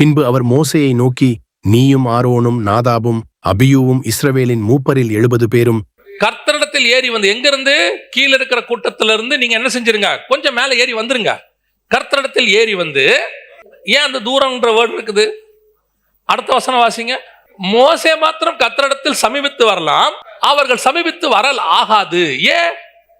பின்பு அவர் மோசேயை நோக்கி, நீயும் ஆரோனும் நாதாபும் அபியூவும் இஸ்ரவேலின் மூப்பரில் 70 பேரும் கர்த்தரிடத்தில் ஏறி வந்து, எங்க இருந்து? கீழே இருக்கிற கூட்டத்தில இருந்து நீங்க என்ன செஞ்சிருங்க, கொஞ்சம் மேல ஏறி வந்துருங்க. கர்த்தரிடத்தில் ஏறி வந்து, ஏன் அந்த தூரம்ன்ற வேர்டு இருக்குது? அடுத்த வசனம் வாசிங்க. மோசே மாத்திரம் கர்த்தரிடத்தில் சமீபித்து வரலாம், அவர்கள் சமீபித்து வரல் ஆகாது. ஏன்?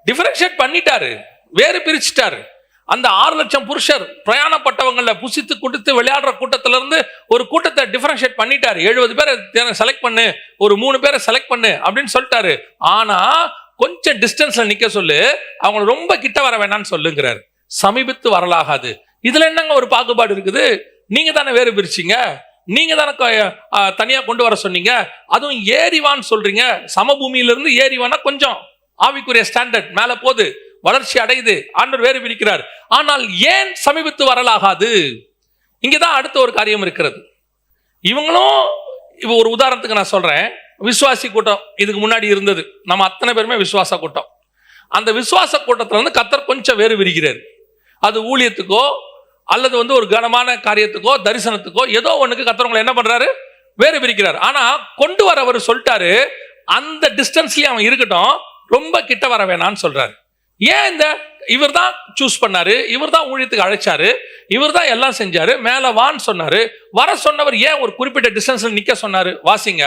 டிஃபரன்ஷியேட் பண்ணிட்டாரு, வேறு பிரிச்சுட்டாரு. அந்த 6 லட்சம் புருஷர் பிரயாணப்பட்டவங்கள புசித்து குடித்து விளையாடுற கூட்டத்தில இருந்து ஒரு கூட்டத்தை டிஃபரன்ஷியேட் பண்ணிட்டாரு. 70 பேரை செலக்ட் பண்ணு, ஒரு 3 பேரை செலக்ட் பண்ணு அப்படின்னு சொல்லிட்டாரு. ஆனா கொஞ்சம் டிஸ்டன்ஸ்ல நிக்க சொல்லு, அவங்க ரொம்ப கிட்ட வர வேணாம்னு சொல்லுங்கிறாரு. சமீபித்து வரலாகாது. இதுல என்னங்க ஒரு பாகுபாடு இருக்குது? நீங்க தானே வேறு பிரிச்சீங்க, நீங்க தானே தனியா கொண்டு வர சொன்னீங்க. அதுவும் ஏறிவான்னு சொல்றீங்க. சமபூமியிலிருந்து ஏறிவானா கொஞ்சம் ஆவிக்குரிய ஸ்டாண்டர்ட் மேல போகுது, வளர்ச்சி அடையுது, ஆண்டவர் வேறு பிரிக்கிறார். ஆனால் ஏன் சமீபித்து வரலாகாது? இங்கதான் அடுத்த ஒரு காரியம் இருக்கிறது. இவங்களும் ஒரு உதாரணத்துக்கு நான் சொல்றேன். விசுவாசி கூட்டம் இதுக்கு முன்னாடி இருந்தது, நம்ம அத்தனை பேருமே விசுவாச கூட்டம். அந்த விசுவாச கூட்டத்துல இருந்து கர்த்தர் கொஞ்சம் வேறு விரிக்கிறார். அது ஊழியத்துக்கோ அல்லது ஒரு கனமான காரியத்துக்கோ தரிசனத்துக்கோ ஏதோ ஒண்ணுக்கு கர்த்தர் என்ன பண்றாரு, வேறு பிரிக்கிறார். ஆனா கொண்டு வரவர் சொல்லிட்டாரு, அந்த டிஸ்டன்ஸ்லயே அவன் இருக்கட்டும், ரொம்ப கிட்ட வர வேணான்னு சொல்றாரு. ஏன்? இவர் தான் சூஸ் பண்ணாரு, இவர் தான் ஊழியத்துக்கு அழைச்சாரு, இவர் தான் எல்லாம் செஞ்சாரு, மேல வான்னு சொன்னாரு. வர சொன்னவர் ஏன் ஒரு குறிப்பிட்ட டிஸ்டன்ஸ்ல நிக்க சொன்னாரு? வாசிங்க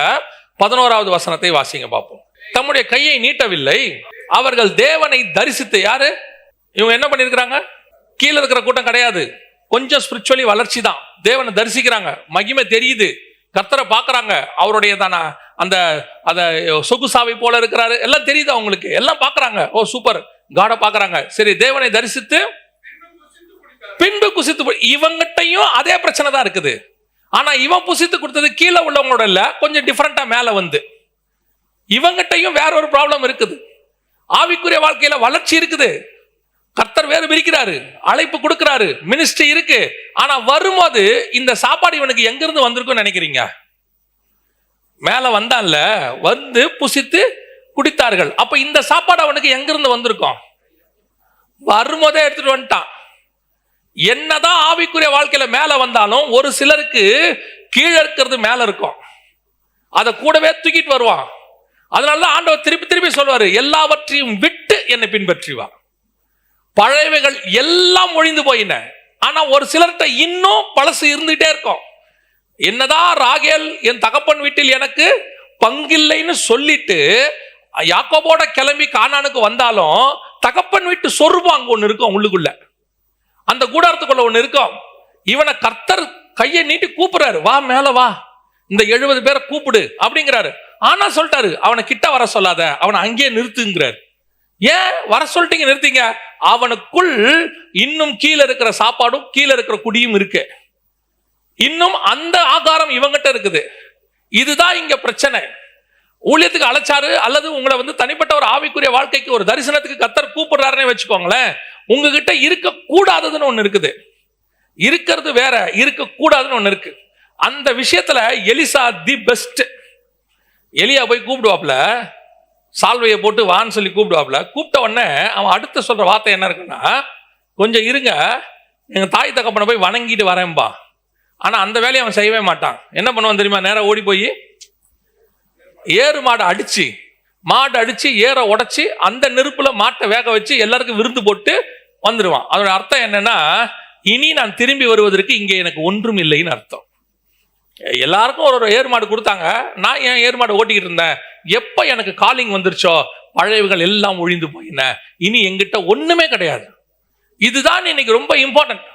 11வது வசனத்தை வாசிங்க பார்ப்போம். தம்முடைய கையை நீட்டவில்லை, அவர்கள் தேவனை தரிசித்து. யாரு இவங்க? என்ன பண்ணிருக்கிறாங்க? கீழே இருக்கிற கூட்டம் கிடையாது, கொஞ்சம் ஸ்பிரிச்சுவலி வளர்ச்சி தான். தேவனை தரிசிக்கிறாங்க, மகிமை தெரியுது, கர்த்தரை பார்க்கறாங்க, அவருடைய தான அந்த சொகுசாவை போல இருக்கிறாரு, எல்லாம் தெரியுது அவங்களுக்கு, எல்லாம் பார்க்கறாங்க. ஓ சூப்பர், காட பார்க்கறாங்க. சரி, தேவனை தரிசித்து பின்பு குசித்து. இவங்கிட்டையும் அதே பிரச்சனை தான் இருக்குது. ஆனா இவன் புசித்து கொடுத்தது கீழே உள்ளவங்களோட இல்ல, கொஞ்சம் டிஃபரெண்டா மேல வந்து. இவங்கிட்டையும் வேற ஒரு ப்ராப்ளம் இருக்குது. ஆவிக்குரிய வாழ்க்கையில வளர்ச்சி இருக்குது, கர்த்தர் வேறு பிரிக்கிறாரு, அழைப்பு கொடுக்கிறாரு, மினிஸ்ட்ரி இருக்கு. ஆனா வரும்போது இந்த சாப்பாடு இவனுக்கு எங்க இருந்து வந்திருக்குன்னு நினைக்கிறீங்க? மேல வந்தான்ல, வந்து புசித்து குடித்தார்கள். அப்ப இந்த சாப்பாடு அவனுக்கு எங்க இருந்து வந்திருக்கும்? வரும்போதே எடுத்துட்டு வந்துட்டான். என்னதான் ஆவிக்குரிய வாழ்க்கையில மேல வந்தாலும் ஒரு சிலருக்கு கீழே இருக்கிறது மேல இருக்கும், அதை கூடவே தூக்கிட்டு வருவான். அதனாலதான் ஆண்டவர் திருப்பி திருப்பி சொல்வாரு, எல்லாவற்றையும் விட்டு என்னை பின்பற்றி வா. பழையவைகள் எல்லாம் ஒழிந்து போயின. ஆனா ஒரு சிலர்கிட்ட இன்னும் பழசு இருந்துகிட்டே இருக்கும். என்னதான் ராகேல் என் தகப்பன் வீட்டில் எனக்கு பங்கில்லைன்னு சொல்லிட்டு யாக்கோபோட கிளம்பி கானானுக்கு வந்தாலும் தகப்பன் வீட்டு சொருபு அங்க ஒண்ணு இருக்கும், உள்ளுக்குள்ள அந்த கூடாரத்துக்குள்ள ஒண்ணு இருக்கும். இவனை கர்த்தர் கையை நீட்டி கூப்பிடுறாரு, வா மேல வா, இந்த 70 பேரை கூப்பிடு அப்படிங்கிறாரு. ஆனா சொல்லிட்டாரு, அவனை கிட்ட வர சொல்லாத, அவனை அங்கேயே நிறுத்துங்கிறாரு. ஏன் வர சொல்லிட்டீங்க, நிறுத்திங்க? அவனுக்குள் இன்னும் கீழே இருக்கிற சாப்பாடும் கீழே இருக்கிற குடியும் இருக்கு, இன்னும் அந்த ஆகாரம் இவங்கிட்ட இருக்குது. இதுதான் இங்க பிரச்சனை. ஊழியத்துக்கு அழைச்சாரு அல்லது உங்களை தனிப்பட்ட ஒரு ஆவிக்குரிய வாழ்க்கைக்கு ஒரு தரிசனத்துக்கு கர்த்தர் கூப்பிடுறாருன்னு வச்சுக்கோங்களேன், உங்ககிட்ட இருக்க கூடாததுன்னு ஒண்ணு இருக்குது. இருக்கிறது வேற, இருக்க கூடாதுன்னு ஒண்ணு இருக்கு. அந்த விஷயத்துல எலிசா தி பெஸ்ட். எலியா போய் கூப்பிடுவாப்ல, சால்வையை போட்டு வான்னு சொல்லி கூப்பிடுவாப்ல. கூப்பிட்ட உடனே அவன் அடுத்த சொல்ற வார்த்தை என்ன இருக்குன்னா, கொஞ்சம் இருங்க, எங்க தாய் தகப்பனை போய் வணங்கிட்டு வரேன்பா. ஆனா அந்த வேலையை அவன் செய்யவே மாட்டான். என்ன பண்ணுவான் தெரியுமா? நேரம் ஓடி போய் ஏறு மாடை அடிச்சு, மாடு அடிச்சு ஏற உடைச்சு அந்த நெருப்புல மாட்டை வேக வச்சு எல்லாருக்கும் விருந்து போட்டு வந்துடுவான். அதோட அர்த்தம் என்னன்னா, இனி நான் திரும்பி வருவதற்கு இங்கே எனக்கு ஒன்றும் இல்லைன்னு அர்த்தம். எல்லாருக்கும் ஒரு ஏறு மாடு கொடுத்தாங்க, நான் என் ஏறு மாடு ஓட்டிக்கிட்டு இருந்தேன். எப்ப எனக்கு காலிங் வந்துருச்சோ பழையவைகள் எல்லாம் ஒழிந்து போயின, இனி எங்கிட்ட ஒண்ணுமே கிடையாது. இதுதான் இன்னைக்கு ரொம்ப இம்பார்ட்டன்ட்.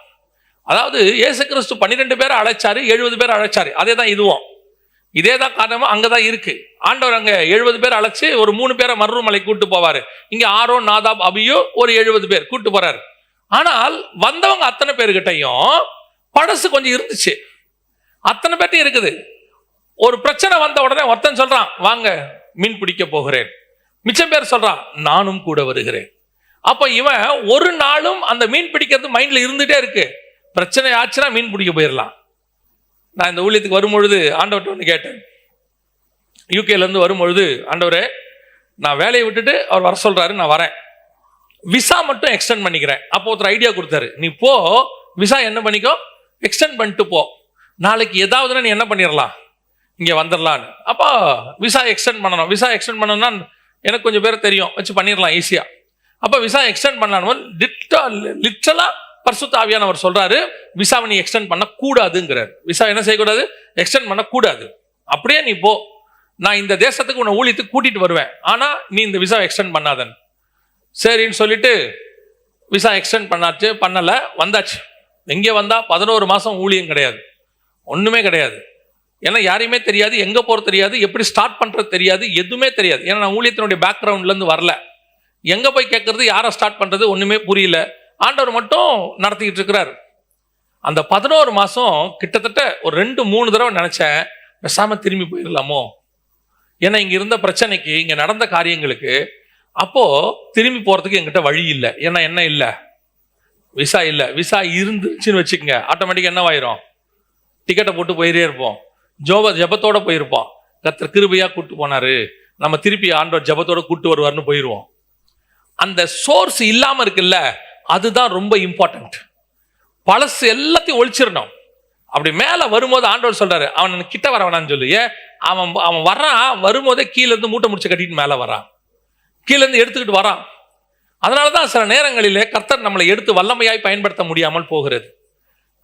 அதாவது இயேசு கிறிஸ்து 12 பேரை அழைச்சாரு, 70 பேரை அழைச்சாரு. அதே தான் இதுவும், இதே தான் காரணமும் அங்கதான் இருக்கு. ஆண்டவர் அங்க 70 பேர் அழைச்சு ஒரு 3 பேரை மருமலை கூட்டு போவாரு. இங்க ஆரோன் நாதாப் அபியூ ஒரு 70 பேர் கூட்டு போறாரு. ஆனால் வந்தவங்க அத்தனை பேர்கிட்டையும் பழசு கொஞ்சம் இருந்துச்சு, அத்தனை பேர்ட்டையும் இருக்குது. ஒரு பிரச்சனை வந்த உடனே ஒருத்தன் சொல்றான், வாங்க மீன் பிடிக்க போகிறேன். மிச்சம் பேர் சொல்றான், நானும் கூட வருகிறேன். அப்ப இவன் ஒரு நாளும் அந்த மீன் பிடிக்கிறது மைண்ட்ல இருந்துட்டே இருக்கு. பிரச்சனை ஆச்சுன்னா மீன் பிடிக்க போயிடலாம். நான் இந்த ஊழியத்துக்கு வரும்பொழுது ஆண்டவர்கிட்ட ஒன்று கேட்டேன். யூகேல இருந்து வரும்பொழுது, ஆண்டவரே நான் வேலையை விட்டுட்டு அவர் வர சொல்றாரு, நான் வரேன், விசா மட்டும் எக்ஸ்டெண்ட் பண்ணிக்கிறேன். அப்போ ஒருத்தர் ஐடியா கொடுத்தாரு, நீ போ, விசா என்ன பண்ணிக்கோ, எக்ஸ்டெண்ட் பண்ணிட்டு போ. நாளைக்கு ஏதாவதுன்னா நீ என்ன பண்ணிடலாம், இங்கே வந்துடலான்னு. அப்போ விசா எக்ஸ்டெண்ட் பண்ணணும். விசா எக்ஸ்டெண்ட் பண்ணணும்னா எனக்கு கொஞ்சம் பேர் தெரியும், வச்சு பண்ணிடலாம் ஈஸியாக. அப்போ விசா எக்ஸ்டெண்ட் பண்ணணும் லிட்டரலாக பரிசுத்த ஆவியானவர் சொல்றாரு, விசாவை நீ எக்ஸ்டெண்ட் பண்ணக்கூடாதுங்கிறார். விசா என்ன செய்யக்கூடாது, எக்ஸ்டெண்ட் பண்ணக்கூடாது. அப்படியே நீ போ, நான் இந்த தேசத்துக்கு உன்னை ஊழியத்துக்கு கூட்டிட்டு வருவேன், ஆனால் நீ இந்த விசா எக்ஸ்டெண்ட் பண்ணாதன். சரின்னு சொல்லிட்டு விசா எக்ஸ்டெண்ட் பண்ணலை, வந்தாச்சு. எங்கே வந்தா 11 மாதம் ஊழியம் கிடையாது, ஒன்றுமே கிடையாது. ஏன்னா யாரையுமே தெரியாது, எங்கே போகிறது தெரியாது, எப்படி ஸ்டார்ட் பண்ணுறது தெரியாது, எதுவுமே தெரியாது. ஏன்னா நான் ஊழியத்தினுடைய பேக்ரவுண்ட்லேருந்து வரல. எங்கே போய் கேட்கறது, யாரை ஸ்டார்ட் பண்ணுறது ஒன்றுமே புரியல. ஆண்டவர் மட்டும் நடத்திக்கிட்டு இருக்கிறார். அந்த 11 மாதம் கிட்டத்தட்ட ஒரு 2-3 தடவை நினச்சேன், பேசாமல் திரும்பி போயிடலாமோ. ஏன்னா இங்கே இருந்த பிரச்சனைக்கு, இங்கே நடந்த காரியங்களுக்கு அப்போது திரும்பி போகிறதுக்கு எங்கிட்ட வழி இல்லை. ஏன்னா என்ன இல்லை, விசா இல்லை. விசா இருந்துச்சுன்னு வச்சுக்கோங்க, ஆட்டோமேட்டிக்காக என்னவாயிரும், டிக்கெட்டை போட்டு போயிட்டே இருப்போம், ஜபத்தோடு போயிருப்போம். கர்த்தர் கிருபையாக கூப்பிட்டு போனார், நம்ம திருப்பி ஆண்டவர் ஜபத்தோடு கூப்பிட்டு வருவார்னு போயிடுவோம். அந்த சோர்ஸ் இல்லாமல் இருக்குல்ல, அதுதான் ரொம்ப இம்பார்ட்டன்ட். பழசு எல்லாத்தையும் ஒழிச்சிடணும். அப்படி மேலே வரும்போது ஆண்டவர் சொல்றாரு, அவன் கிட்ட வர வேணான்னு சொல்லு. அவன் வர்றான், வரும்போதே கீழேருந்து மூட்டை முடிச்சு கட்டிட்டு மேலே வரான், கீழேருந்து எடுத்துக்கிட்டு வரான். அதனால தான் சில நேரங்களிலே கர்த்தர் நம்மளை எடுத்து வல்லமையாய் பயன்படுத்த முடியாமல் போகிறது.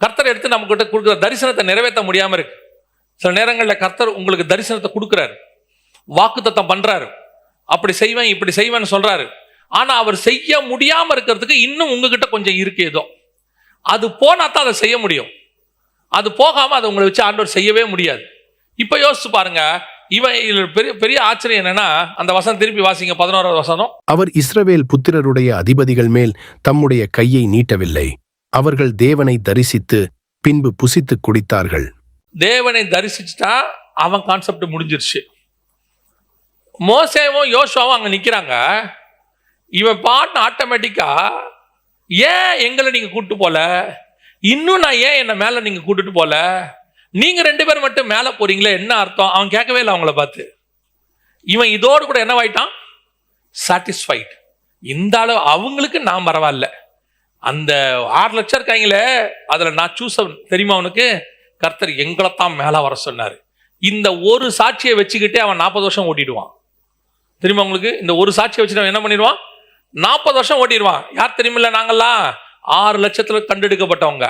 கர்த்தர் எடுத்து நம்ம கிட்ட கொடுக்குற தரிசனத்தை நிறைவேற்ற முடியாமல் இருக்கு. சில நேரங்களில் கர்த்தர் உங்களுக்கு தரிசனத்தை கொடுக்குறாரு, வாக்குத்தத்தம் பண்றாரு, அப்படி செய்வேன் இப்படி செய்வேன்னு சொல்றாரு. ஆனா அவர் செய்ய முடியாம இருக்கிறதுக்கு இன்னும் உங்ககிட்ட கொஞ்சம் இருக்கு ஏதோ. அது போனா தான் அதை செய்ய முடியும். அது போகாம அதை உங்களை வச்சு ஆண்டவர் செய்யவே முடியாது. இப்ப யோசிச்சு பாருங்க, இவன் பெரிய பெரிய ஆச்சரியம் என்னன்னா, அந்த வசனம் திருப்பி வாசிங்க, 11வது வசனம். அவர் இஸ்ரவேல் புத்திரருடைய அதிபதிகள் மேல் தம்முடைய கையை நீட்டவில்லை, அவர்கள் தேவனை தரிசித்து பின்பு புசித்து குடித்தார்கள். தேவனை தரிசிச்சுட்டா அவன் கான்செப்ட் முடிஞ்சிருச்சு. மோசேவும் யோசுவாவும் அங்க நிக்கிறாங்க. இவன் பாட்டு ஆட்டோமேட்டிக்கா, ஏன் எங்களை நீங்க கூட்டு போல, இன்னும் நான் ஏன் என்ன மேல நீங்க கூட்டிட்டு போல, நீங்க 2 பேர் மட்டும் மேல போறீங்களே, என்ன அர்த்தம்? அவன் கேட்கவே இல்லை அவங்கள பார்த்து. இவன் இதோடு கூட என்னவாயிட்டான், சாட்டிஸ்ஃபைட். இந்த அளவு அவங்களுக்கு நான் பரவாயில்ல. அந்த 6 லட்சம் இருக்காங்களே, அதுல நான் சூஸ் தெரியுமா அவனுக்கு, கர்த்தர் எங்களைத்தான் மேல வர சொன்னாரு. இந்த ஒரு சாட்சியை வச்சுக்கிட்டே அவன் 40 வருஷம் ஓட்டிடுவான். தெரியுமா உங்களுக்கு? இந்த ஒரு சாட்சியை வச்சுட்டு அவன் என்ன பண்ணிடுவான், 40 வருஷம் ஓட்டிடுவான். யார் தெரியுமில்ல, நாங்கெல்லாம் 6 லட்சத்துல கண்டெடுக்கப்பட்டவங்க.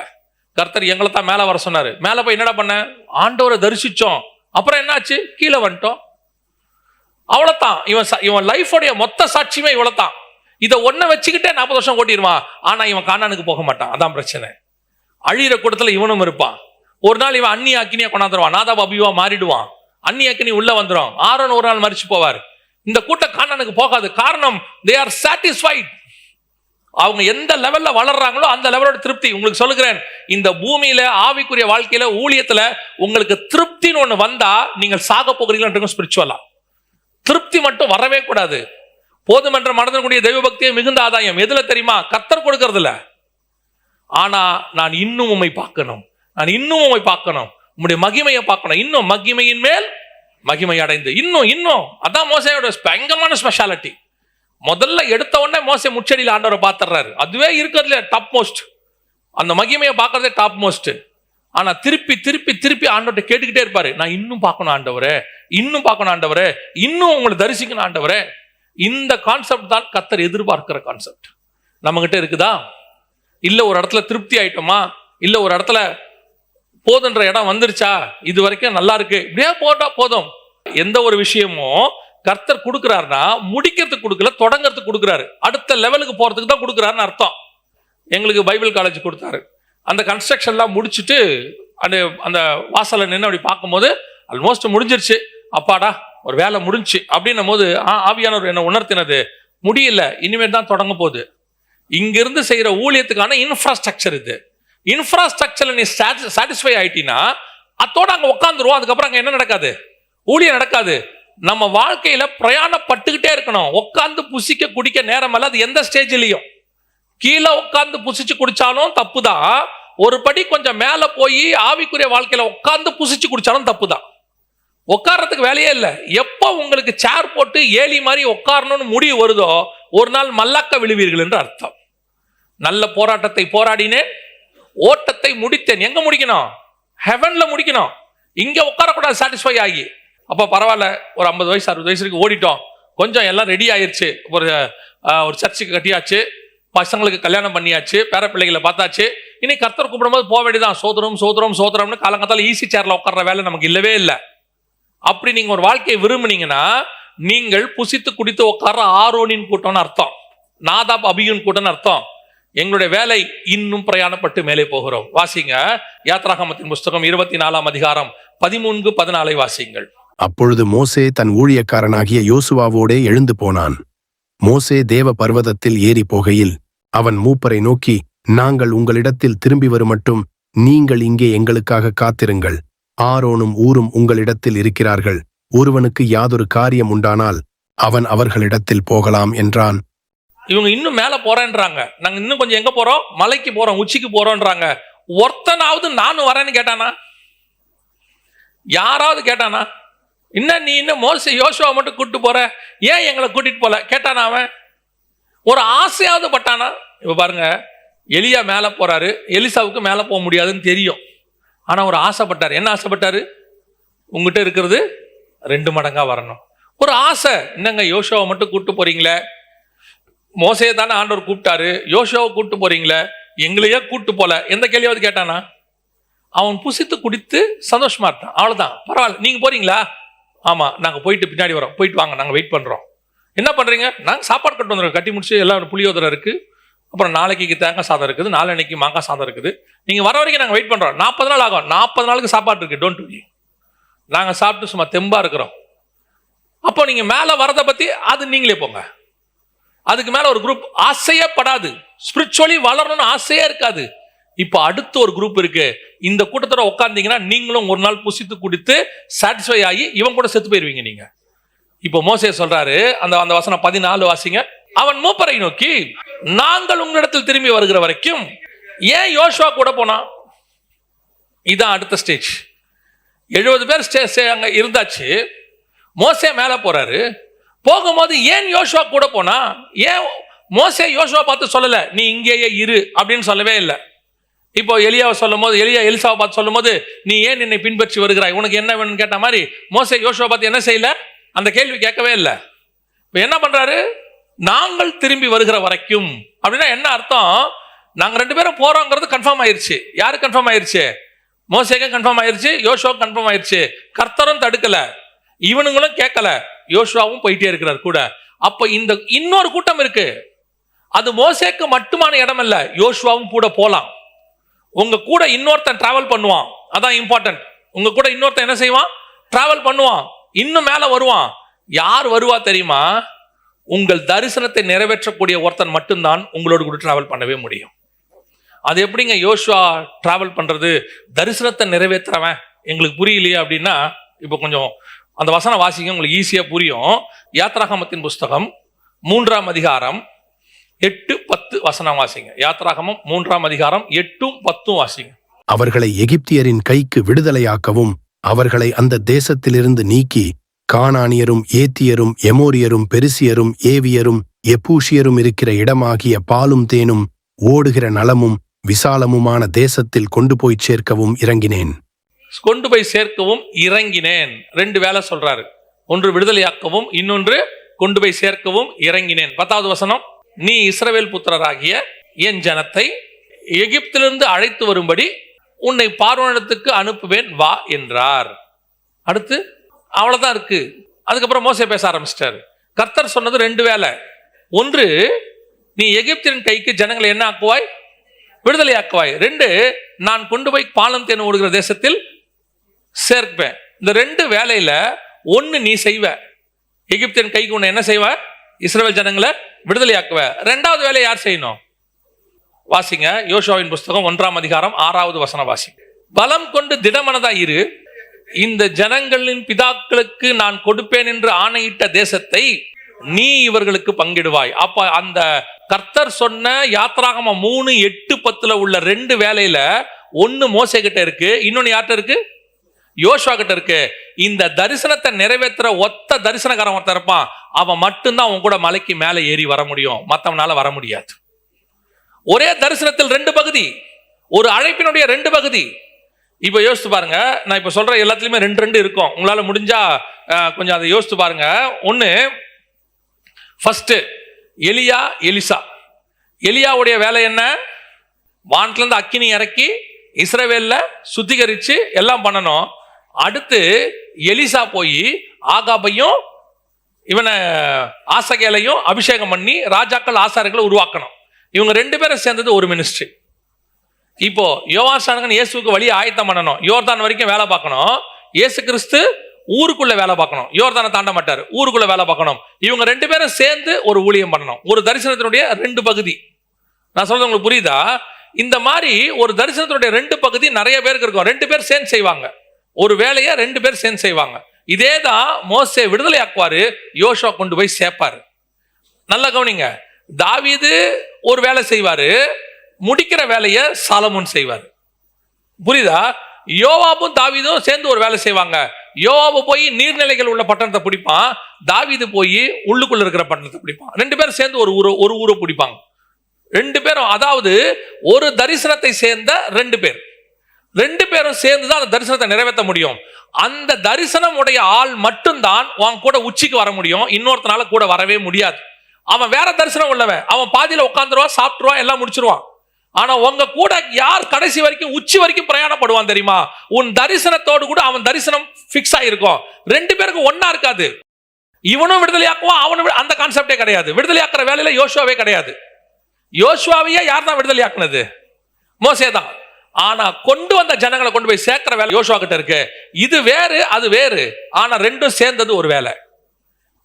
கர்த்தர் எங்களை தான் மேல வர சொன்னாரு. மேல போய் என்னடா பண்ண, ஆண்டவரை தரிசிச்சோம். அப்புறம் என்னாச்சு, கீழே வந்துட்டோம். அவ்வளவுதான். இவன் லைஃபோடைய மொத்த சாட்சியுமே இவ்வளவுதான். இதை ஒன்ன வச்சுக்கிட்டே 40 வருஷம் ஓட்டிடுவான். ஆனா இவன் கானானுக்கு போக மாட்டான். அதான் பிரச்சனை. அழியிற கூட்டத்துல இவனும் இருப்பான். ஒரு நாள் இவன் அந்நிய அக்கினியா கொண்டாந்துருவான், நாதாப் அபியூவா மாறிடுவான். அந்நிய அக்கினி உள்ள வந்துடும். ஆரோன் ஒரு நாள் மரிச்சு போவார். இந்த கூட்டம் கானானுக்கு போகாது. காரணம், they are satisfied. அவங்க எந்த லெவல்ல வளர்றாங்களோ அந்த லெவலோட திருப்தி. உங்களுக்கு சொல்லுகிறேன், இந்த பூமியில ஆவிக்குரிய வாழ்க்கையில ஊழியத்துல உங்களுக்கு திருப்தின்னு ஒண்ணு வந்தா நீங்கள் சாக போகிறீங்களா. ஸ்பிரிச்சுவலா திருப்தி மட்டும் வரவே கூடாது. போதும் என்ற மனதனுடைய தெய்வ பக்தியை மிகுந்த ஆதாயம் எதுல தெரியுமா, கர்த்தர் கொடுக்கறதுல. ஆனா நான் இன்னும் உம்மை பார்க்கணும், நான் இன்னும் உம்மை பார்க்கணும், உம்முடைய மகிமையை பார்க்கணும், இன்னும் மகிமையின் மேல் மகிமை அடைந்து இன்னும். அதான் மோசையோட பயங்கரமான ஸ்பெஷாலிட்டி. முதல்ல எடுத்த உடனே மோசே முச்சடியில் ஆண்டவரை பார்த்துறாரு. அதுவே இருக்கிறதுல டாப் மோஸ்ட். அந்த மகிமையை பார்க்கறதே டாப் மோஸ்ட். ஆனா திருப்பி திருப்பி திருப்பி ஆண்டவர்கிட்ட கேட்டுக்கிட்டே இருப்பாரு, நான் இன்னும் பார்க்கணும் ஆண்டவரே, இன்னும் பார்க்கணும் ஆண்டவரே, இன்னும் உங்களை தரிசிக்கணும் ஆண்டவரே. இந்த கான்செப்ட் தான் கர்த்தர் எதிர்பார்க்கிற கான்செப்ட். நம்ம கிட்ட இருக்குதா? இல்ல ஒரு இடத்துல திருப்தி ஆயிட்டோமா, இல்ல ஒரு இடத்துல போதுன்ற இடம் வந்துருச்சா, இது வரைக்கும் நல்லா இருக்கு, இப்படியே போட்டா போதும். எந்த ஒரு விஷயமும் கர்த்தர் கொடுக்கிறாருன்னா முடிக்கிறதுக்கு கொடுக்கல, தொடங்கிறதுக்கு கொடுக்குறாரு. அடுத்த லெவலுக்கு போறதுக்கு தான் கொடுக்குறாருன்னு அர்த்தம். எங்களுக்கு பைபிள் காலேஜ் கொடுத்தாரு. அந்த கன்ஸ்ட்ரக்ஷன்லாம் முடிச்சுட்டு அந்த வாசலை நின்று அப்படி பார்க்கும்போது ஆல்மோஸ்ட் முடிஞ்சிருச்சு. அப்பாடா ஒரு வேலை முடிஞ்சு அப்படின்னும் போது ஆவியானவர் என்ன உணர்த்தினது, முடியல, இனிமேல் தான் தொடங்க போகுது. இங்கிருந்து செய்யற ஊழியத்துக்கான இன்ஃப்ராஸ்ட்ரக்சர் இது. இன்ஃப்ராஸ்ட்ரக்சர்ல நீ சாட்டிஸ்ஃபை ஆயிட்டீங்கன்னா அதோட அங்க உட்காந்துருவோம். அதுக்கப்புறம் அங்க என்ன நடக்காது, ஊழியம் நடக்காது. நம்ம வாழ்க்கையில பிரயாணப்பட்டுக்கிட்டே இருக்கணும். உட்காந்து புசிக்க குடிக்க நேரம் அல்ல. அது எந்த ஸ்டேஜ்லயும் கீழே உட்காந்து புசிச்சு குடிச்சாலும் தப்பு தான். ஒரு படி கொஞ்சம் மேல போய் ஆவிக்குரிய வாழ்க்கையில உட்காந்து புசிச்சு குடிச்சாலும் தப்பு தான். உட்கார்றதுக்கு வேலையே இல்லை. எப்போ உங்களுக்கு சேர் போட்டு ஏலி மாதிரி உட்காரணும்னு முடிவு வருதோ ஒரு நாள் மல்லாக்க விழுவீர்கள் என்று அர்த்தம். நல்ல போராட்டத்தை போராடினேன், ஓட்டத்தை முடித்தேன். எங்க முடிக்கணும்? ஹெவன்ல முடிக்கணும், இங்க உட்காரக்கூடாது சாட்டிஸ்ஃபை ஆகி. அப்போ பரவாயில்ல, ஒரு 50 வயசு 60 வயசுக்கு ஓடிட்டோம், கொஞ்சம் எல்லாம் ரெடி ஆயிருச்சு, ஒரு சர்ச்சுக்கு கட்டியாச்சு, பசங்களுக்கு கல்யாணம் பண்ணியாச்சு, பேர பிள்ளைகளை பார்த்தாச்சு, இனி கர்த்தர் கூப்பிடும்போது போக வேண்டியதான். சோதரம் சோதரம் சோதரம்னு காலங்காத்தால ஈஸி சேர்ல உட்கார்ற வேலை நமக்கு இல்லவே இல்லை. அப்படி நீங்க ஒரு வாழ்க்கையை விரும்புனீங்கன்னா நீங்கள் புசித்து குடித்து உட்கார்ற ஆரோனின் கூட்டம்னு அர்த்தம், நாதாப் அபியூன் கூட்டம்னு அர்த்தம். எங்களுடைய வேலை இன்னும் பிரயாணப்பட்டு மேலே போகிறோம். வாசிங்க யாத்ராகமத்தின் புஸ்தகம் 24ஆம் அதிகாரம் 13-14 வாசிங்கள். அப்பொழுது மோசே தன் ஊழியக்காரனாகிய யோசுவாவோடே எழுந்து போனான். மோசே தேவ பர்வதத்தில் ஏறி போகையில் அவன் மூப்பரை நோக்கி, நாங்கள் உங்களிடத்தில் திரும்பி வருமட்டும் நீங்கள் இங்கே எங்களுக்காக காத்திருங்கள். ஆரோனும் ஊரும் உங்களிடத்தில் இருக்கிறார்கள். ஒருவனுக்கு யாதொரு காரியம் உண்டானால் அவன் அவர்களிடத்தில் போகலாம் என்றான். இவங்க இன்னும் மேல போறேன்றாங்க, நாங்க இன்னும் கொஞ்சம் எங்க போறோம், மலைக்கு போறோம், உச்சிக்கு போறோம்ன்றாங்க. ஒருத்தனாவது நானும் வரேன்னு கேட்டானா? யாராவது கேட்டானா? இன்னும் நீ இன்னும் மோசே யோசுவா மட்டும் கூட்டு போற, ஏன் எங்களை கூட்டிட்டு போல கேட்டானா? அவன் ஒரு ஆசையாவது பட்டானா? இப்ப பாருங்க, எலியா மேல போறாரு, எலிசாவுக்கு மேல போக முடியாதுன்னு தெரியும், ஆனா ஒரு ஆசைப்பட்டாரு. என்ன ஆசைப்பட்டாரு? உங்ககிட்ட இருக்கிறது 2 மடங்கா வரணும். ஒரு ஆசை. என்னங்க யோசுவாவை மட்டும் கூட்டு போறீங்களே, மோசே தானே ஆண்டவர் கூப்பிட்டாரு, யோசுவாவை கூட்டு போறீங்களே, எங்களையே கூட்டு போல, எந்த கேள்வியாவது கேட்டானா? அவன் புசித்து குடித்து சந்தோஷமா இருக்கான், அவ்வளவுதான். பரவாயில்ல, நீங்க போறீங்களா? ஆமா, நாங்க போயிட்டு பின்னாடி வரோம், போயிட்டு வாங்க, நாங்க வெயிட் பண்றோம். என்ன பண்றீங்க? நாங்க சாப்பாடு கட்டு வந்துடுறோம், கட்டி முடிச்சு எல்லாம் புளியோதரை இருக்கு, அப்புறம் நாளைக்கு தேங்காய் சாதம் இருக்குது, நாளைக்கு மாங்காய் சாதம் இருக்குது, நீங்க வர வரைக்கும் நாங்க வெயிட் பண்றோம். 40 நாள் ஆகும், 40 நாளுக்கு சாப்பாடு இருக்கு, டோன்ட் வரி. நாங்க சாப்பிட்டு சும்மா தெம்பா இருக்கிறோம். அப்போ நீங்க மேல வரதை பத்தி அது நீங்களே போங்க. அதுக்கு மேல ஒரு குரூப் ஆசையே படாது, ஸ்பிரிச்சுவலி வளரணும்னு ஆசையே இருக்காது. இப்ப அடுத்து ஒரு குரூப் இருக்கு. இந்த கூட்டத்தோட உட்கார்ந்தீங்கன்னா நீங்களும் ஒரு நாள் புசித்து குடித்து சாட்டிஸ்ஃபை ஆகி இவன் கூட செத்து போயிருவீங்க நீங்க. இப்போ மோசே சொல்றாரு, அந்த வசனம் 14 வாசிங்க. அவன் மூப்பரை நோக்கி, நாங்கள் உங்களிடத்தில் திரும்பி வருகிற வரைக்கும் ஏன் யோசுவா கூட போனா? இதான் அடுத்த ஸ்டேஜ். 70 பேர் அங்க இருந்தாச்சு, மோசே மேல போறாரு. போகும்போது ஏன் யோசுவா கூட போனா? ஏன் மோசே யோசுவா பார்த்து சொல்லல, நீ இங்கேயே இரு அப்படின்னு சொல்லவே இல்லை. இப்போ எலியாவை சொல்லும் போது, எலிசாவை பார்த்து சொல்லும் போது, நீ ஏன் என்னை பின்பற்றி வருகிறாய், உனக்கு என்ன வேணும்னு கேட்ட மாதிரி மோசே யோசுவா பார்த்து என்ன செய்யல? அந்த கேள்வி கேட்கவே இல்லை. இப்போ என்ன பண்றாரு? நாங்கள் திரும்பி வருகிற வரைக்கும் அப்படின்னா என்ன அர்த்தம்? நாங்க 2 பேரும் போறோங்கிறது கன்ஃபார்ம் ஆயிருச்சு. யாரு கன்ஃபார்ம் ஆயிருச்சு? மோசேக்கு கன்ஃபார்ம் ஆயிருச்சு, யோசுவா கன்ஃபார்ம் ஆயிருச்சு. கர்த்தரும் தடுக்கல, இவனுங்களும் கேட்கல, யோசுவாவும் போயிட்டே இருக்கிறார் கூட. அப்ப இந்த இன்னொரு கூட்டம் இருக்கு, அது மோசேக்கு மட்டுமான இடம் இல்ல, யோசுவாவும் கூட போலாம். உங்க கூட இன்னொருத்தன் டிராவல் பண்ணுவான், அதான் இம்பார்ட்டன்ட். உங்க கூட இன்னொருத்தன் என்ன செய்வான்? டிராவல் பண்ணுவான், இன்னும் மேல வருவான். யார் வருவா தெரியுமா? உங்கள் தரிசனத்தை நிறைவேற்றக்கூடிய ஒருத்தன் மட்டும்தான் உங்களோட கூட டிராவல் பண்ணவே முடியும். அது எப்படிங்க யோசுவா டிராவல் பண்றது? தரிசனத்தை நிறைவேற்றுறவன் எங்களுக்கு புரியலையே அப்படின்னா, இப்போ கொஞ்சம் அந்த வசனம் வாசிங்க, உங்களுக்கு ஈஸியா புரியும். யாத்ராகமத்தின் புஸ்தகம் 3ஆம் அதிகாரம் 8-10 வசனம் வாசிங்க. யாத்ராகமம் 3ஆம் அதிகாரம் 8-10 வாசிங்க. அவர்களை எகிப்தியரின் கைக்கு விடுதலையாக்கவும் அவர்களை அந்த தேசத்திலிருந்து நீக்கி கானானியரும் ஏத்தியரும் எமோரியரும் பெரிசியரும் ஏவியரும் எப்பூஷியரும் இருக்கிற இடமாகிய பாலும் தேனும் ஓடுகிற நலமும் விசாலமுமான தேசத்தில் கொண்டு போய் சேர்க்கவும் இறங்கினேன். கொண்டு போய் சேர்க்கவும் இறங்கினேன். 2 வேலை சொல்றாரு. ஒன்று விடுதலையாக்கவும், இன்னொன்று கொண்டு போய் சேர்க்கவும் இறங்கினேன். 10வது வசனம், நீ இஸ்ரவேல் புத்திரராகிய என் ஜனத்தை எகிப்திலிருந்து அழைத்து வரும்படி உன்னை பார்வோனிடத்துக்கு அனுப்புவேன் வா என்றார். அடுத்து அவ்வளவுதான் இருக்கு. அதுக்கப்புறம் மோசே பேச ஆரம்பிச்சிட்டாரு. கர்த்தர் சொன்னது 2 வேலை. ஒன்று, நீ எகிப்தின் கைக்கு ஜனங்களை என்ன ஆக்குவாய்? விடுதலை ஆக்குவாய். 2, நான் கொண்டு போய் பாலம் தேன் ஓடுகிற தேசத்தில் சேர்ப்பேன். இந்த 2 வேலையில ஒன்னு நீ செய்வ, எகிப்தின் கைக்கு உன்னை என்ன செய்வ? இஸ்ரவேல் ஜனங்களை விடுதலை ஆக்குவ. 2வது வேலையை யார் செய்யணும்? வாசிங்க யோசுவாவின் புஸ்தகம் 1ஆம் அதிகாரம் 6வது வசனம் வாசிங்க. பலம் கொண்டு திடமனதா இரு, இந்த ஜனங்களின் பிதாக்களுக்கு நான் கொடுப்பேன் என்று ஆணையிட்ட தேசத்தை நீ இவர்களுக்கு பங்கிடுவாய். அப்ப அந்த கர்த்தர் சொன்ன யாத்ராகமம் 3:8-10 உள்ள 2 வேலையில ஒன்னு மோசே கிட்ட இருக்கு, இன்னொன்னு யார்கிட்ட இருக்கு? யோசுவா கிட்ட இருக்கு. இந்த தரிசனத்தை நிறைவேற்ற ஒத்த தரிசனக்காரன் ஒருத்தன் இருப்பான், அவன் மட்டும்தான் அவன் கூட மலைக்கு மேல ஏறி வர முடியும், மற்றவனால வர முடியாது. ஒரே தரிசனத்தில் 2 பகுதி, ஒரு அழைப்பினுடைய 2 பகுதி. இப்போ யோசித்து பாருங்க, நான் இப்போ சொல்ற எல்லாத்துலயுமே 2 இருக்கும். உங்களால முடிஞ்சா கொஞ்சம் அதை யோசித்து பாருங்க. ஒன்று, ஃபர்ஸ்ட் எலியா எலிசா. எலியாவுடைய வேலை என்ன? வானத்திலிருந்து அக்கினி இறக்கி இஸ்ரவேல்ல சுத்திகரிச்சு எல்லாம் பண்ணணும். அடுத்து எலிசா போய் ஆகாபையும் இவனை ஆசகேலையும் அபிஷேகம் பண்ணி ராஜாக்கள் ஆசாரிகளை உருவாக்கணும். இவங்க 2 பேரும் சேர்ந்தது ஒரு மினிஸ்ட்ரி. இப்போ யோவாசானகன் இயேசுக்கு வழி ஆயத்தம் பண்ணணும். யோர்தான் வரைக்கும் வேலை பார்க்கணும். இயேசு கிறிஸ்து ஊருக்குள்ள வேலை பார்க்கணும். யோர்தானை தாண்ட மாட்டார், ஊருக்குள்ள வேலை பார்க்கணும். இவங்க 2 பேரும் சேர்ந்து ஒரு ஊழியம் பண்ணணும். ஒரு தரிசனத்தினுடைய 2 பகுதி. நான் சொல்றது உங்களுக்கு புரியுதா? இந்த மாதிரி ஒரு தரிசனத்தினுடைய 2 பகுதி நிறைய பேருக்கு இருக்கும். 2 பேர் சேர்ந்து செய்வாங்க ஒரு வேலையை, 2 பேர் சேர்ந்து செய்வாங்க. இதே தான் மோசே விடுதலை ஆக்குவாரு, யோசுவா கொண்டு போய் சேர்ப்பாரு. நல்லா கவனிங்க, தாவீது ஒரு வேலை செய்வாரு, முடிக்கிற வேலையை சாலமோன் செய்வார். புரியுதா? யோவாபும் தாவீதும் சேர்ந்து ஒரு வேலை செய்வாங்க. யோவாபு போய் நீர்நிலைகள் உள்ள பட்டணத்தை பிடிப்பான், தாவீது போய் உள்ளுக்குள்ள இருக்கிற பட்டணத்தை பிடிப்பான். 2 பேரும் சேர்ந்து ஒரு ஊரை பிடிப்பாங்க. 2 பேரும், அதாவது ஒரு தரிசனத்தை சேர்ந்த 2 பேர், 2 பேரும் சேர்ந்து தான் அந்த தரிசனத்தை நிறைவேற்ற முடியும். அந்த தரிசனம் உடைய ஆள் மட்டும்தான் உன் கூட உச்சிக்கு வர முடியும். இன்னொருத்தனால கூட வரவே முடியாது. அவன் வேற தரிசனம் உள்ளவன், அவன் பாதியில உட்காந்துருவான், சாப்பிட்டுருவான், எல்லாம் முடிச்சிருவான். ஆனா உங்க கூட யார் கடைசி வரைக்கும் உச்சி வரைக்கும் பிரயாணப்படுவான் தெரியுமா? உன் தரிசனத்தோடு கூட அவன் தரிசனம் பிக்ஸ் ஆயிருக்கும். 2 பேருக்கு ஒன்னா இருக்காது. இவனும் விடுதலையாக்குவான், அவனும் அந்த கான்செப்டே கிடையாது. விடுதலையாக்குற வேலையில யோசுவாவே கிடையாது. யோசுவாவையே யார் தான் விடுதலையாக்குனது? மோசே தான். ஆனா கொண்டு வந்த ஜனங்களை கொண்டு போய் சேர்க்கிற வேலை யோசுவா கிட்ட இருக்கு. இது வேறு, அது வேறு. ஆனா 2 சேர்ந்தது ஒரு வேலை.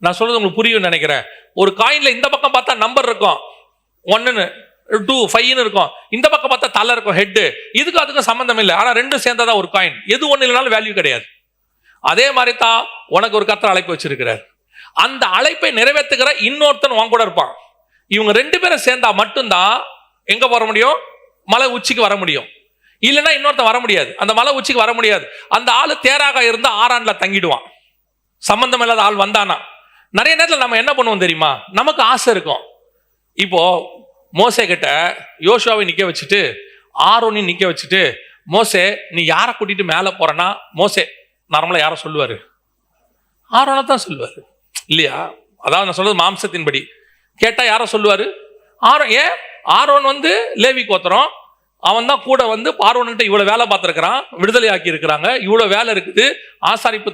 நான் சொல்றது உங்களுக்கு புரியும் நினைக்கிறேன். ஒரு காயின்ல இந்த பக்கம் பார்த்தா நம்பர் இருக்கும், 1 2 5 இருக்கும். இந்த பக்கம் பார்த்தா தலை இருக்கும், ஹெட். இதுக்கு அதுக்கும் சம்பந்தம் இல்லை. ஆனா 2 சேர்ந்ததான் ஒரு காயின். எது ஒண்ணு இல்லைனாலும் வேல்யூ கிடையாது. அதே மாதிரி தான் உனக்கு ஒரு கர்த்தர் அழைப்பு வச்சிருக்கிறார். அந்த அழைப்பை நிறைவேற்றுகிற இன்னொருத்தன் உன் கூட இருப்பான். இவங்க 2 பேரும் சேர்ந்தா மட்டும்தான் எங்க வர முடியும்? மலை உச்சிக்கு வர முடியும். இல்லைன்னா இன்னொருத்தன் வர முடியாது. அந்த மலை உச்சிக்கு வர முடியாது. அந்த ஆளு தேராக இருந்தா ஆரான்ல தங்கிடுவான். சம்பந்தம் இல்லாத ஆள் வந்தானா. நிறைய நேரத்தில் நம்ம என்ன பண்ணுவோம் தெரியுமா? நமக்கு ஆசை இருக்கும். இப்போ மோசே கிட்ட யோசுவாவை நிக்க வச்சுட்டு ஆரோனையும் நிக்க வச்சுட்டு, மோசே நீ யாரை கூட்டிட்டு மேல போறனா? மோசே நார்மலா யாரை சொல்லுவாரு? ஆரோனை தான் சொல்லுவாரு, இல்லையா? அதாவது நான் சொல்றது மாம்சத்தின்படி கேட்டா யாரை சொல்லுவாரு? ஆரோன். ஏன்? ஆரோன் லேவி கோத்திரம். அவன் தான் கூட பார்வோன்கிட்ட இவ்வளவு வேலை பார்த்திருக்கிறான், விடுதலை ஆக்கி இருக்கிறாங்க, இவ்வளவு வேலை இருக்குது, ஆசாரிப்பு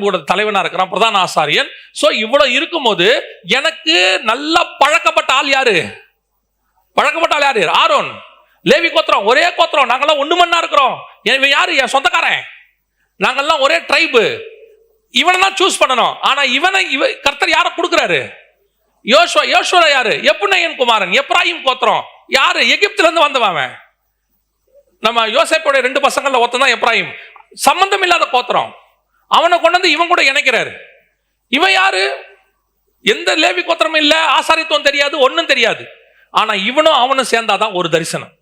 கூட தலைவனா இருக்கிறான், பிரதான ஆசாரியன். சோ இவ்வளவு இருக்கும்போது எனக்கு நல்ல பழக்கப்பட்ட ஆள் யாரு? ஆரோன். லேவி கோத்திரம், ஒரே கோத்திரம், நாங்கெல்லாம் ஒண்ணு மண்ணா இருக்கிறோம். இவன் யாரு? என் சொந்தக்காரன். நாங்கெல்லாம் ஒரே ட்ரைபு. இவனை தான் சூஸ் பண்ணணும். ஆனா கர்த்தர் யாரை கொடுக்கிறாரு? யோசுவா யாரு? எப்புனையன் குமாரன், எப்ராயிம் கோத்திரம். யாரு? எகிப்துல இருந்து வந்தவன். நம்ம யோசேப்போட 2 பசங்கள்ல ஒருத்தன் தான் எப்ராயிம். சம்பந்தம் இல்லாத கோத்திரம். அவனை கொண்டு இவன் கூட இணைக்கிறாரு. இவன் யாரு? எந்த லேவி கோத்திரமும் இல்ல, ஆசாரித்துவம் தெரியாது, ஒன்னும் தெரியாது. ஆனா இவனும் அவனும் சேர்ந்தாதான் ஒரு தரிசனம்.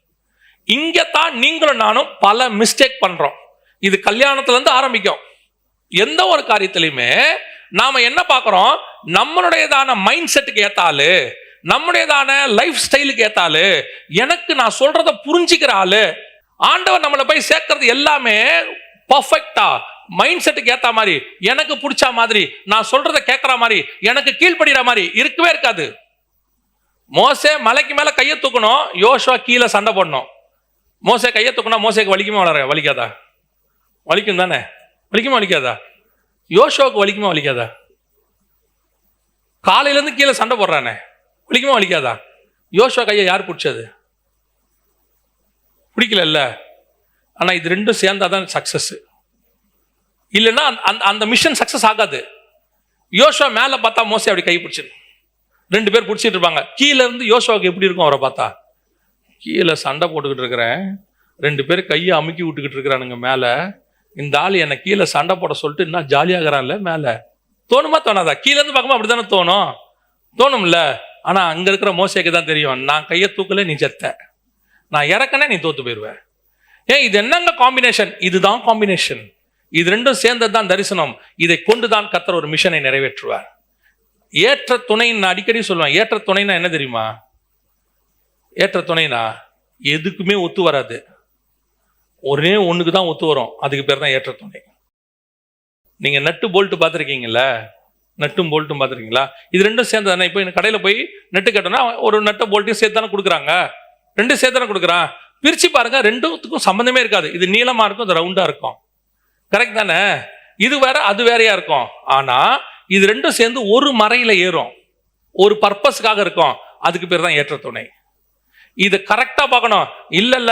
இங்கத்தான் நீங்களும் நானும் பல மிஸ்டேக் பண்றோம். இது கல்யாணத்துல இருந்து ஆரம்பிக்கும். எந்த ஒரு காரியத்திலையுமே நாம என்ன பார்க்கிறோம்? நம்மளுடையதான மைண்ட் செட்டுக்கு ஏத்தாலு, நம்முடையதான லைஃப் ஸ்டைலுக்கு ஏத்தாலு, எனக்கு நான் சொல்றத புரிஞ்சுக்கிற ஆளு, ஆண்டவர் நம்மளை போய் சேர்க்கறது எல்லாமே பர்ஃபெக்டா மைண்ட் செட்டுக்கு ஏத்த மாதிரி, எனக்கு பிடிச்ச மாதிரி, நான் சொல்றத கேட்கிற மாதிரி, எனக்கு கீழ்படுகிற மாதிரி இருக்கவே இருக்காது. மோசே மலைக்கு மேல கையை தூக்கணும், யோசுவா கீழே சண்டை போடணும். மோசே கையை தூக்கணும், மோசேக்கு வலிக்குமா வலிக்காதா? வலிக்கும் தானே? வலிக்குமா வலிக்காதா? யோசுவாவுக்கு வலிக்குமா வலிக்காதா? காலையில இருந்து கீழே சண்டை போடுறானே, வலிக்குமா வலிக்காதா? யோசுவா கையை யார் பிடிச்சது? பிடிக்கல. ஆனா இது 2 சேர்ந்தாதான் சக்சஸ். இல்லைன்னா அந்த மிஷன் சக்சஸ் ஆகாது. யோசுவா மேல பார்த்தா மோசே அப்படி கை பிடிச்சிரு, 2 பேர் பிடிச்சிட்டு இருப்பாங்க. கீழே இருந்து யோசுவாவுக்கு எப்படி இருக்கும் அவரை பார்த்தா? கீழே சண்டை போட்டுக்கிட்டு இருக்கிறேன், 2 பேர் கையை அமுக்கி விட்டுக்கிட்டு இருக்கிறானுங்க மேல. இந்த ஆள் என்னை கீழே சண்டை போட சொல்லிட்டு என்ன ஜாலியாகிறான்ல மேல. தோணுமா தோணாதா? கீழே இருந்து பார்க்கும்போது அப்படித்தானே தோணும்ல. ஆனா அங்க இருக்கிற மோசேக்கு தான் தெரியும், நான் கையை தூக்கல நீ செத்த, நான் இறக்கனே நீ தோத்து போயிருவேன். ஏன் இது என்னங்க காம்பினேஷன்? இதுதான் காம்பினேஷன். இது 2 சேர்ந்தது தான் தரிசனம். இதை கொண்டுதான் கர்த்தர் ஒரு மிஷனை நிறைவேற்றுவார். ஏற்ற துணைன்னு நான் அடிக்கடி சொல்லுவேன். ஏற்ற துணைனா என்ன தெரியுமா? ஏற்ற துணைனா எதுக்குமே ஒத்து வராது. ஒரே ஒண்ணுக்கு தான் ஒத்து வரும், அதுக்கு பேர் தான் ஏற்ற துணை. நீங்க நட்டு போல்ட்டு பார்த்துருக்கீங்கல்ல, நட்டும் போல்ட்டும் பார்த்துருக்கீங்களா? இது ரெண்டும் சேர்ந்து தானே. இப்போ கடையில் போய் நட்டு கட்டணும்னா ஒரு நட்டை போல்ட்டையும் சேர்த்து தானே கொடுக்குறாங்க, ரெண்டும் சேர்த்து தானே கொடுக்குறான். பிரிச்சு பாருங்க, ரெண்டுத்துக்கும் சம்பந்தமே இருக்காது. இது நீளமா இருக்கும், இது ரவுண்டா இருக்கும், கரெக்ட் தானே? இது வேற அது வேறையா இருக்கும். ஆனா இது ரெண்டும் சேர்ந்து ஒரு மறையில ஏறும், ஒரு பர்பஸ்க்காக இருக்கும், அதுக்கு பேர் தான் ஏற்ற துணை. இதை கரெக்டா பார்க்கணும். இல்ல இல்ல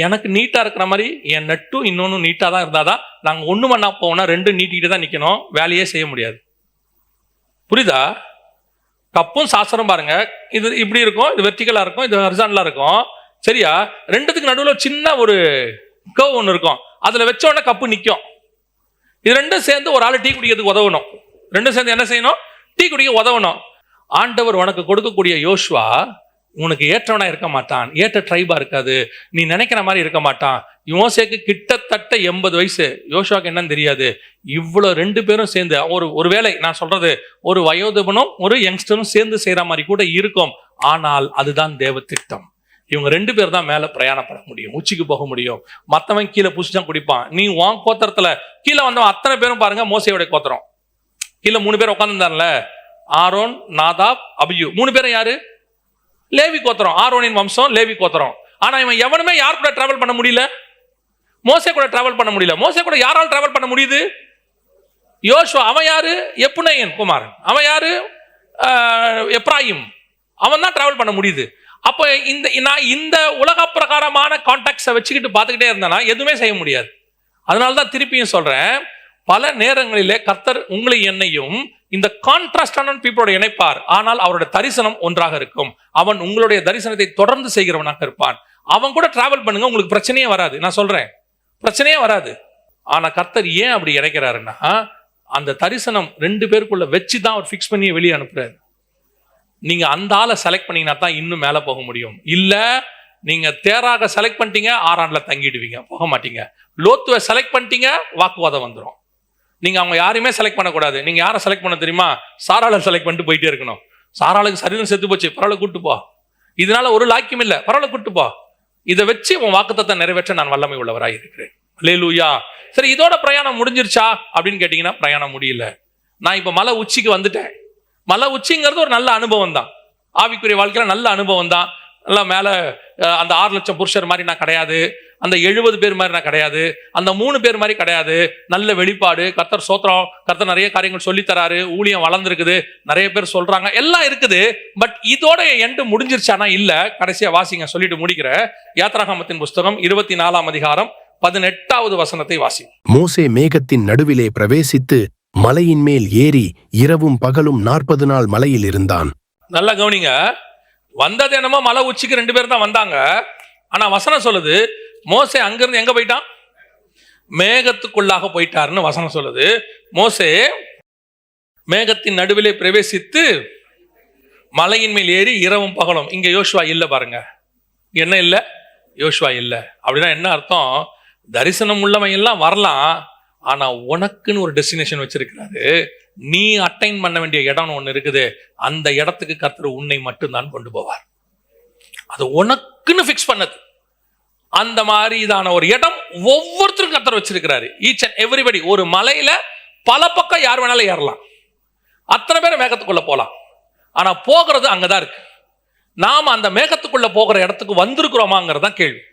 எனக்கு நீட்டா இருக்கிற மாதிரி என் நட்டும் இன்னொன்னு நீட்டா தான் இருந்தாதான் நாங்க ஒண்ணு மண்ணா போவோம்னா ரெண்டும் நீட்டிக்கிட்டு தான் நிக்கணும், வேலையே செய்ய முடியாது. புரியுதா? கப்பும் சாஸ்திரம் பாருங்க, இது இப்படி இருக்கும், இது வெர்டிகலா இருக்கும், இது ஹரிசாண்டலா இருக்கும், சரியா? ரெண்டுத்துக்கு நடுவில் சின்ன ஒரு கர்வ் ஒன்று இருக்கும், அதுல வச்ச உடனே கப்பு நிற்கும். இது ரெண்டும் சேர்ந்து ஒரு ஆள் டீ குடிக்கிறதுக்கு உதவணும். ரெண்டும் சேர்ந்து என்ன செய்யணும்? டீ குடிக்க உதவணும். ஆண்டவர் உனக்கு கொடுக்கக்கூடிய யோசுவா உனக்கு ஏற்றவனா இருக்க மாட்டான், ஏற்ற ட்ரைபா இருக்காது, நீ நினைக்கிற மாதிரி இருக்க மாட்டான். மோசேக்கு கிட்டத்தட்ட 80 வயசு, யோசுவாக்கு என்னன்னு தெரியாது. இவ்வளவு ரெண்டு பேரும் சேர்ந்து ஒருவேளை நான் சொல்றது ஒரு வயோதிபனும் ஒரு யங்ஸ்டரும் சேர்ந்து செய்யற மாதிரி கூட இருக்கும். ஆனால் அதுதான் தேவ திட்டம். இவங்க ரெண்டு பேர் தான் மேல பிரயாணப்பட முடியும், உச்சிக்கு போக முடியும். மத்தவன் கீழே புடிச்சுதான் குடிப்பான். நீ உன் கோத்திரத்துல கீழே வந்தவன் அத்தனை பேரும் பாருங்க, மோசேயோட கோத்திரம். கீழே 3 பேர் உட்காந்துருந்தார்ல, ஆரோன், நாதாப், அபியூ. 3 பேரும் யாரு? லேவி கோத்திரம். ஆரோனின் வம்சம், லேவி கோத்திரம். ஆனா இவன் எவனுமே யார் கூட டிராவல் பண்ண முடியல? மோசே கூட டிராவல் பண்ண முடியல. மோசே கூட யாரால் டிராவல் பண்ண முடியுது? யோசுவா. அவன் யாரு? எப்புனையன் குமாரன். அவன் யாரு? எப்ராயிம். அவன் தான் டிராவல் பண்ண முடியுது. அப்போ நான் இந்த உலக பிரகாரமான கான்டாக்ட்ஸை வச்சுக்கிட்டு பார்த்துக்கிட்டே இருந்தேன்னா எதுவுமே செய்ய முடியாது. அதனால தான் திருப்பியும் சொல்றேன், பல நேரங்களிலே கர்த்தர் உங்களை என்னையும் இந்த கான்ட்ராஸ்டான பீப்புளோட இணைப்பார். ஆனால் அவருடைய தரிசனம் ஒன்றாக இருக்கும். அவன் உங்களுடைய தரிசனத்தை தொடர்ந்து செய்கிறவனாக இருப்பான். அவன் கூட டிராவல் பண்ணுங்க, உங்களுக்கு பிரச்சனையே வராது. நான் சொல்றேன், பிரச்சனையே வராது. ஆனா கர்த்தர் ஏன் அப்படி இணைக்கிறாருன்னா, அந்த தரிசனம் 2 பேருக்குள்ள வச்சு தான் அவர் ஃபிக்ஸ் பண்ணி வெளியே அனுப்புறாரு. நீங்க அந்த ஆளை செலக்ட் பண்ணீங்கன்னா தான் இன்னும் மேல போக முடியும். இல்ல நீங்க தேராக செலக்ட் பண்ணிட்டீங்க, ஆறாண்டுல தங்கிடுவீங்க, போக மாட்டீங்க. லோத்துவை செலக்ட் பண்ணிட்டீங்க, வாக்குவாதம் வந்துடும். நீங்க அவங்க யாரையுமே செலக்ட் பண்ணக்கூடாது. நீங்க யாரை செலக்ட் பண்ண தெரியுமா? சாராளை செலக்ட் பண்ணிட்டு போயிட்டே இருக்கணும். சாராளுக்கு சரீரம் செத்து போச்சு, பரவாயில்ல கூட்டு போ, இதனால ஒரு லாக்கியம் இல்லை, பரவாயில்ல கூட்டு போ, இதை வச்சு உன் வாக்குத்தத்தை நிறைவேற்ற நான் வல்லமை உள்ளவராய் இருக்கிறேன். அல்லேலூயா. சரி, இதோட பிரயாணம் முடிஞ்சிருச்சா அப்படின்னு கேட்டீங்கன்னா பிரயாணம் முடியல. நான் இப்ப மலை உச்சிக்கு வந்துட்டேன். மலை உச்சிங்கிறது ஒரு நல்ல அனுபவம் தான், ஆவிக்குரிய வாழ்க்கையில நல்ல அனுபவம் தான். நல்லா மேல அந்த 6 லட்சம் புருஷர் மாதிரி நான் கிடையாது, அந்த 70 பேர் மாதிரி நான் கிடையாது, அந்த 3 பேர் மாதிரி கிடையாது. நல்ல வெளிப்பாடு, கர்த்தர் சோத்திரம், கர்த்தர் நிறைய காரியங்கள் சொல்லி தராரு, ஊழியம் வளர்ந்துருக்குது, நிறைய பேர் சொல்றாங்க, எல்லாம் இருக்குது. பட் இதோட எண்டு முடிஞ்சிருச்சானா இல்ல. கடைசியா வாசிங்க, சொல்லிட்டு முடிக்கிற. யாத்ராகமத்தின் புஸ்தகம் 24ஆம் அதிகாரம் 18வது வசனத்தை வாசி. மோசே மேகத்தின் நடுவிலே பிரவேசித்து மலையின் மேல் ஏறி இரவும் பகலும் 40 நாள் மலையில் இருந்தான். நல்லா கவனிங்க, வந்தது என்னமோ மலை உச்சிக்கு 2 பேர் தான் வந்தாங்க. ஆனா வசனம் சொல்லுது, மோசே அங்கிருந்து எங்க போயிட்டான்? மேகத்துக்குள்ளாக போயிட்டாருன்னு வசனம் சொல்லுது. மோசே மேகத்தின் நடுவிலே பிரவேசித்து மலையின் மேல் ஏறி இரவும் பகலும். இங்க யோசுவா இல்ல பாருங்க. என்ன இல்ல? யோசுவா இல்ல. அப்படின்னா என்ன அர்த்தம்? தரிசனம் உள்ளவன் எல்லாம் வரலாம், ஆனா உனக்குன்னு ஒரு டெஸ்டினேஷன் வச்சிருக்கிறாரு. நீ அட்டைன் பண்ண வேண்டிய இடம் ஒண்ணு இருக்குது. அந்த இடத்துக்கு கர்த்தர் உன்னை மட்டும்தான் கொண்டு போவார். அது உனக்குன்னு பிக்ஸ் பண்ணது. அந்த மாதிரி இதான ஒரு இடம் ஒவ்வொருத்தரும் கர்த்தர் வச்சிருக்கிறாரு. Each and everybody. ஒரு மலையில பல பக்கம் யார் வேணாலும் ஏறலாம், அத்தனை பேர் மேகத்துக்குள்ள போலாம். ஆனா போகிறது அங்கதான் இருக்கு. நாம அந்த மேகத்துக்குள்ள போகிற இடத்துக்கு வந்திருக்கிறோமாங்கிறதான் கேள்வி.